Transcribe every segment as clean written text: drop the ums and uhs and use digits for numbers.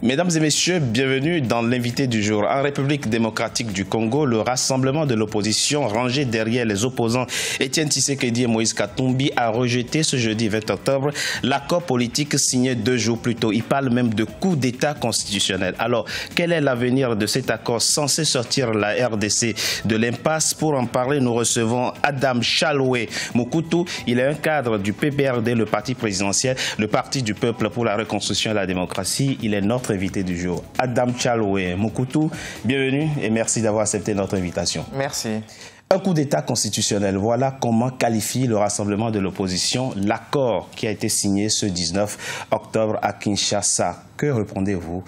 Mesdames et messieurs, bienvenue dans l'invité du jour. En République démocratique du Congo, le rassemblement de l'opposition rangé derrière les opposants Étienne Tshisekedi et Moïse Katumbi a rejeté ce jeudi 20 octobre l'accord politique signé 2 jours plus tôt. Il parle même de coup d'État constitutionnel. Alors, quel est l'avenir de cet accord censé sortir la RDC de l'impasse? Pour en parler, nous recevons Adam Chaloué Moukoutou. Il est un cadre du PPRD, le parti présidentiel, le parti du peuple pour la reconstruction et la démocratie. Il est notre invité du jour. Adam Chaloué Moukoutou, bienvenue et merci d'avoir accepté notre invitation. Merci. Un coup d'État constitutionnel, voilà comment qualifie le rassemblement de l'opposition l'accord qui a été signé ce 19 octobre à Kinshasa. Que répondez-vous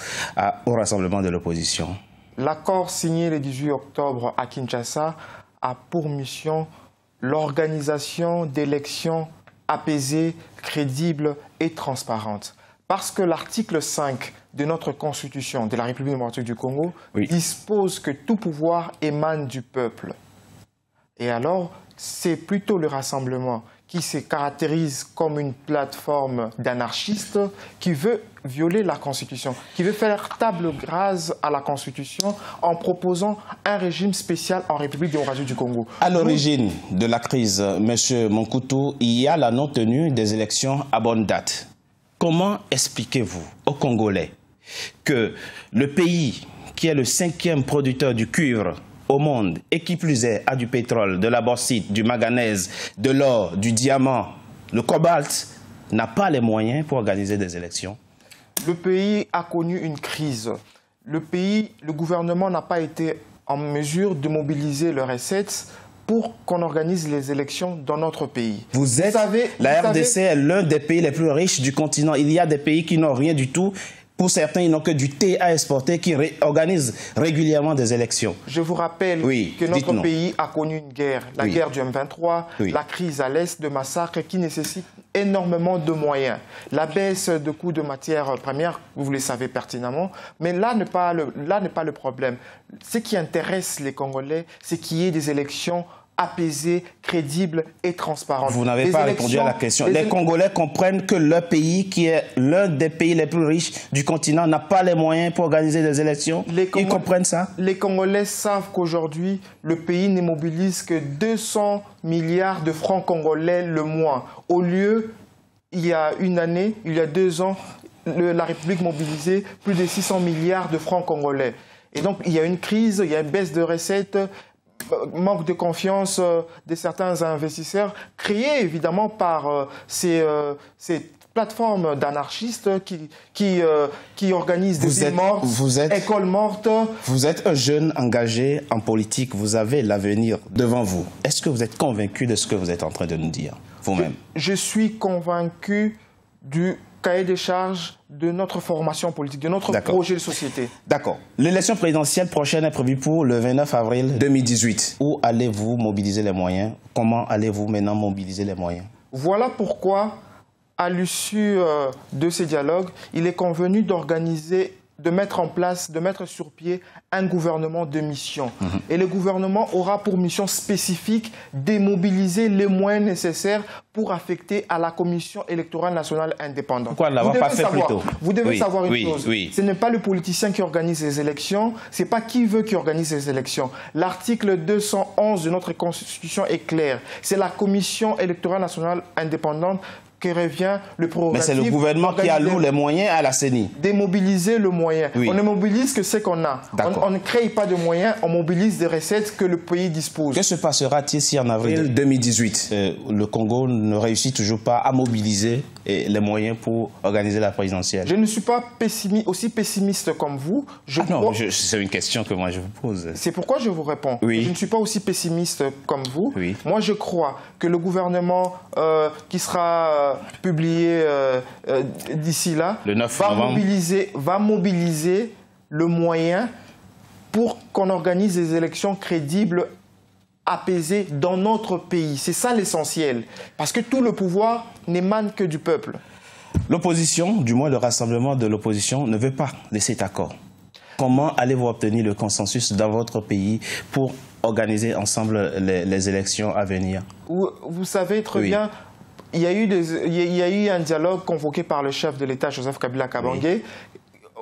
au rassemblement de l'opposition? L'accord signé le 18 octobre à Kinshasa a pour mission l'organisation d'élections apaisées, crédibles et transparentes. Parce que l'article 5 de notre Constitution de la République démocratique du Congo dispose que tout pouvoir émane du peuple. Et alors, c'est plutôt le rassemblement qui se caractérise comme une plateforme d'anarchistes qui veut violer la Constitution, qui veut faire table rase à la Constitution en proposant un régime spécial en République démocratique du Congo. À l'origine de la crise, M. Moukoutou, il y a la non-tenue des élections à bonne date. Comment expliquez-vous aux Congolais que le pays qui est le 5e producteur du cuivre au monde et qui plus est a du pétrole, de la bauxite, du manganèse, de l'or, du diamant, le cobalt, n'a pas les moyens pour organiser des élections? Le pays a connu une crise. Le gouvernement n'a pas été en mesure de mobiliser les recettes pour qu'on organise les élections dans notre pays. La RDC est l'un des pays les plus riches du continent. Il y a des pays qui n'ont rien du tout. Pour certains, ils n'ont que du thé à exporter, qui organisent régulièrement des élections. Je vous rappelle que notre pays a connu une guerre, la guerre du M23, la crise à l'Est de massacres qui nécessite énormément de moyens. La baisse de coûts de matières premières, vous le savez pertinemment, mais là n'est pas le problème. Ce qui intéresse les Congolais, c'est qu'il y ait des élections apaisées, crédibles et transparentes. Vous n'avez pas répondu à la question. Les Congolais comprennent que leur pays, qui est l'un des pays les plus riches du continent, n'a pas les moyens pour organiser des élections. Ils comprennent ça? Les Congolais savent qu'aujourd'hui, le pays ne mobilise que 200 milliards de francs congolais le mois. Au lieu, il y a une année, il y a 2 ans, la République mobilisait plus de 600 milliards de francs congolais. Et donc, il y a une crise, il y a une baisse de recettes, manque de confiance de certains investisseurs, créés évidemment par ces plateformes d'anarchistes qui organisent des villes mortes, écoles mortes. Vous êtes un jeune engagé en politique, vous avez l'avenir devant vous. Est-ce que vous êtes convaincu de ce que vous êtes en train de nous dire, vous-même? Je suis convaincu du cahier des charges de notre formation politique, de notre projet de société. D'accord. L'élection présidentielle prochaine est prévue pour le 29 avril 2018. Où allez-vous mobiliser les moyens? Comment allez-vous maintenant mobiliser les moyens? Voilà pourquoi, à l'issue de ces dialogues, il est convenu d'organiser, de mettre en place, de mettre sur pied un gouvernement de mission. Et le gouvernement aura pour mission spécifique de mobiliser les moyens nécessaires pour affecter à la Commission électorale nationale indépendante. Pourquoi ne l'avoir pas fait plus tôt? Vous devez savoir une chose. Ce n'est pas le politicien qui organise les élections, ce n'est pas qui veut qui organise les élections. L'article 211 de notre Constitution est clair. C'est la Commission électorale nationale indépendante qui revient le programme. Mais c'est le gouvernement qui alloue les moyens à la CENI. Démobiliser le moyen. On ne mobilise que ce qu'on a. On ne crée pas de moyens, on mobilise des recettes que le pays dispose. Que se passera-t-il si en avril 2018, le Congo ne réussit toujours pas à mobiliser les moyens pour organiser la présidentielle? Je ne suis pas aussi pessimiste comme vous. Non, c'est une question que moi je vous pose. C'est pourquoi je vous réponds. Je ne suis pas aussi pessimiste comme vous. Moi je crois que le gouvernement qui sera publié d'ici là, le 9 va mobiliser le moyen pour qu'on organise des élections crédibles, apaisées dans notre pays. C'est ça l'essentiel. Parce que tout le pouvoir n'émane que du peuple. L'opposition, du moins le rassemblement de l'opposition, ne veut pas de cet accord. Comment allez-vous obtenir le consensus dans votre pays pour organiser ensemble les élections à venir? Vous savez très bien, il y a eu un dialogue convoqué par le chef de l'État, Joseph Kabila Kabange.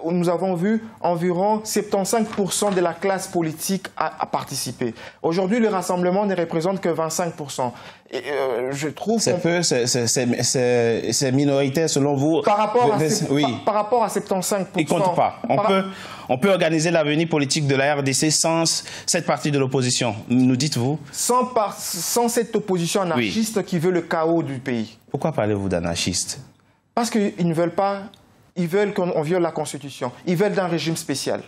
nous avons vu environ 75% de la classe politique a participé. Aujourd'hui, le rassemblement ne représente que 25%. Et, je trouve c'est minoritaire selon vous. Par rapport à 75%. Il ne compte pas. On peut organiser l'avenir politique de la RDC sans cette partie de l'opposition. Nous dites-vous? Sans cette opposition anarchiste qui veut le chaos du pays. Pourquoi parlez-vous d'anarchistes? Parce qu'ils ne veulent pas. Ils veulent qu'on viole la Constitution. Ils veulent un régime spécial.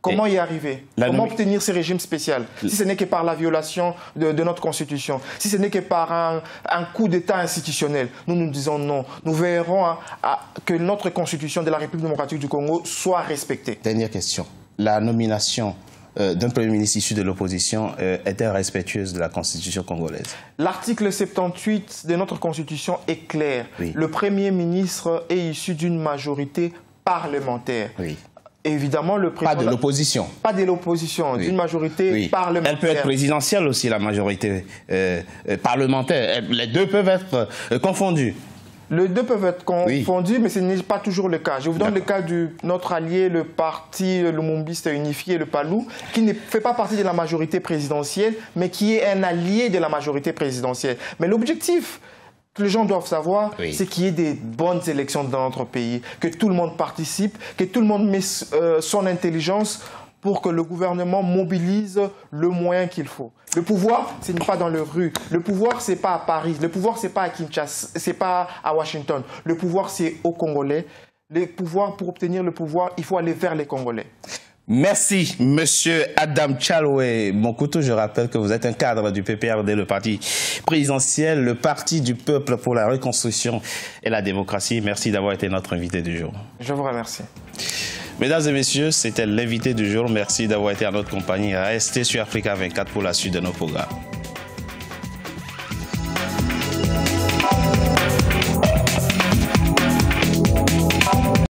Comment y arriver? Comment obtenir ce régime spécial? Si ce n'est que par la violation de notre Constitution, si ce n'est que par un coup d'État institutionnel, nous disons non. Nous verrons que notre Constitution de la République démocratique du Congo soit respectée. Dernière question. La nomination d'un Premier ministre issu de l'opposition est-elle respectueuse de la Constitution congolaise? L'article 78 de notre Constitution est clair. Oui. Le Premier ministre est issu d'une majorité parlementaire. Oui. Évidemment, le président... Pas de l'opposition. Pas de l'opposition, d'une majorité parlementaire. Elle peut être présidentielle aussi, la majorité parlementaire. Les deux peuvent être confondus. Les deux peuvent être confondus, mais ce n'est pas toujours le cas. Je vous donne le cas de notre allié, le parti lumumbiste unifié, le PALU, qui ne fait pas partie de la majorité présidentielle, mais qui est un allié de la majorité présidentielle. Mais l'objectif que les gens doivent savoir, c'est qu'il y ait des bonnes élections dans notre pays, que tout le monde participe, que tout le monde met son intelligence pour que le gouvernement mobilise le moyen qu'il faut. Le pouvoir, ce n'est pas dans les rues. Le pouvoir, ce n'est pas à Paris. Le pouvoir, ce n'est pas à Kinshasa. Ce n'est pas à Washington. Le pouvoir, c'est aux Congolais. Pour obtenir le pouvoir, il faut aller vers les Congolais. Merci, Monsieur Adam Tchalwe Mokutu. Je rappelle que vous êtes un cadre du PPRD, le parti présidentiel, le parti du peuple pour la reconstruction et la démocratie. Merci d'avoir été notre invité du jour. Je vous remercie. Mesdames et messieurs, c'était l'invité du jour. Merci d'avoir été à notre compagnie. Restez sur Africa 24 pour la suite de nos programmes.